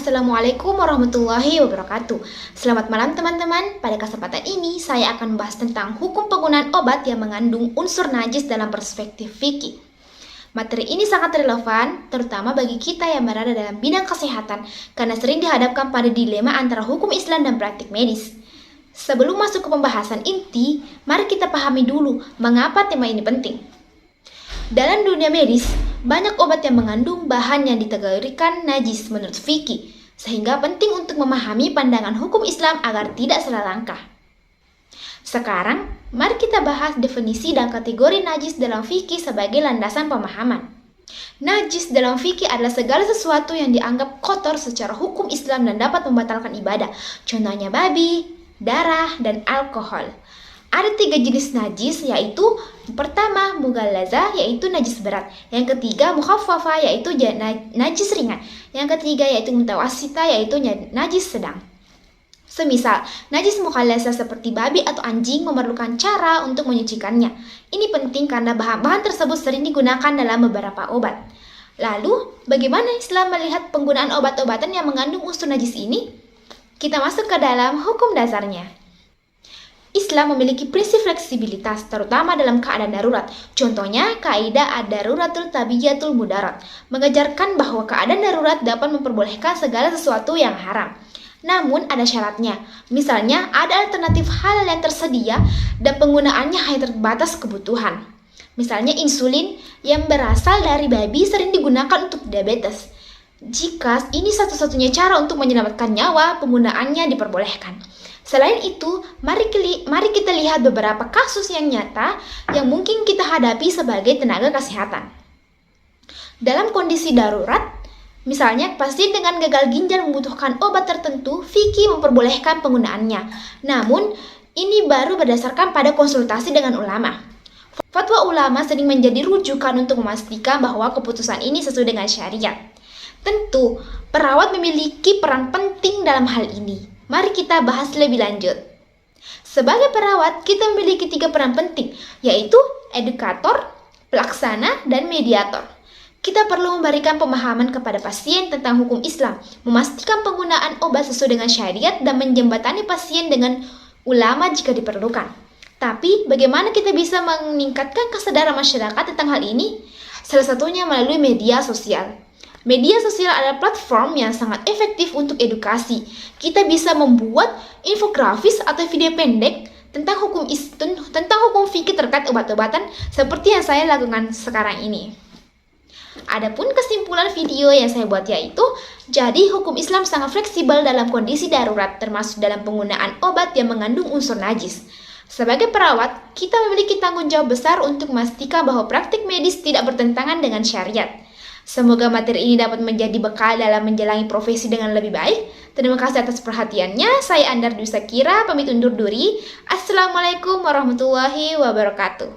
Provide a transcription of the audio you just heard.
Assalamualaikum warahmatullahi wabarakatuh. Selamat malam teman-teman. Pada kesempatan ini saya akan membahas tentang hukum penggunaan obat yang mengandung unsur najis dalam perspektif fikih. Materi ini sangat relevan terutama bagi kita yang berada dalam bidang kesehatan karena sering dihadapkan pada dilema antara hukum Islam dan praktik medis. Sebelum masuk ke pembahasan inti, mari kita pahami dulu mengapa tema ini penting. Dalam dunia medis, banyak obat yang mengandung bahan yang dikategorikan najis menurut fikih, sehingga penting untuk memahami pandangan hukum Islam agar tidak salah langkah. Sekarang, mari kita bahas definisi dan kategori najis dalam fikih sebagai landasan pemahaman. Najis dalam fikih adalah segala sesuatu yang dianggap kotor secara hukum Islam dan dapat membatalkan ibadah, contohnya babi, darah, dan alkohol. Ada 3 jenis najis, yaitu pertama mughallaza, yaitu najis berat. Yang ketiga mukhaffafa, yaitu najis ringan. Yang ketiga yaitu mutawassita, yaitu najis sedang. Semisal, najis mughallaza seperti babi atau anjing memerlukan cara untuk menyucikannya. Ini penting karena bahan-bahan tersebut sering digunakan dalam beberapa obat. Lalu, bagaimana Islam melihat penggunaan obat-obatan yang mengandung unsur najis ini? Kita masuk ke dalam hukum dasarnya. Islam memiliki prinsip fleksibilitas, terutama dalam keadaan darurat. Contohnya, kaidah ad-daruratul tabiyatul mudarat, mengajarkan bahwa keadaan darurat dapat memperbolehkan segala sesuatu yang haram. Namun, ada syaratnya. Misalnya, ada alternatif halal yang tersedia dan penggunaannya hanya terbatas kebutuhan. Misalnya, insulin yang berasal dari babi sering digunakan untuk diabetes. Jika ini satu-satunya cara untuk menyelamatkan nyawa, penggunaannya diperbolehkan. Selain itu, mari kita lihat beberapa kasus yang nyata yang mungkin kita hadapi sebagai tenaga kesehatan. Dalam kondisi darurat, misalnya pasien dengan gagal ginjal membutuhkan obat tertentu, fikih memperbolehkan penggunaannya. Namun, ini baru berdasarkan pada konsultasi dengan ulama. Fatwa ulama sering menjadi rujukan untuk memastikan bahwa keputusan ini sesuai dengan syariat. Tentu, perawat memiliki peran penting dalam hal ini. Mari kita bahas lebih lanjut. Sebagai perawat, kita memiliki 3 peran penting, yaitu edukator, pelaksana, dan mediator. Kita perlu memberikan pemahaman kepada pasien tentang hukum Islam, memastikan penggunaan obat sesuai dengan syariat, dan menjembatani pasien dengan ulama jika diperlukan. Tapi, bagaimana kita bisa meningkatkan kesadaran masyarakat tentang hal ini? Salah satunya melalui media sosial. Media sosial adalah platform yang sangat efektif untuk edukasi. Kita bisa membuat infografis atau video pendek tentang hukum fikih terkait obat-obatan seperti yang saya lakukan sekarang ini. Adapun kesimpulan video yang saya buat yaitu, jadi hukum Islam sangat fleksibel dalam kondisi darurat termasuk dalam penggunaan obat yang mengandung unsur najis. Sebagai perawat, kita memiliki tanggung jawab besar untuk memastikan bahwa praktik medis tidak bertentangan dengan syariat. Semoga materi ini dapat menjadi bekal dalam menjalani profesi dengan lebih baik. Terima kasih atas perhatiannya. Saya Andar Dwi Sakira, pamit undur diri. Assalamualaikum warahmatullahi wabarakatuh.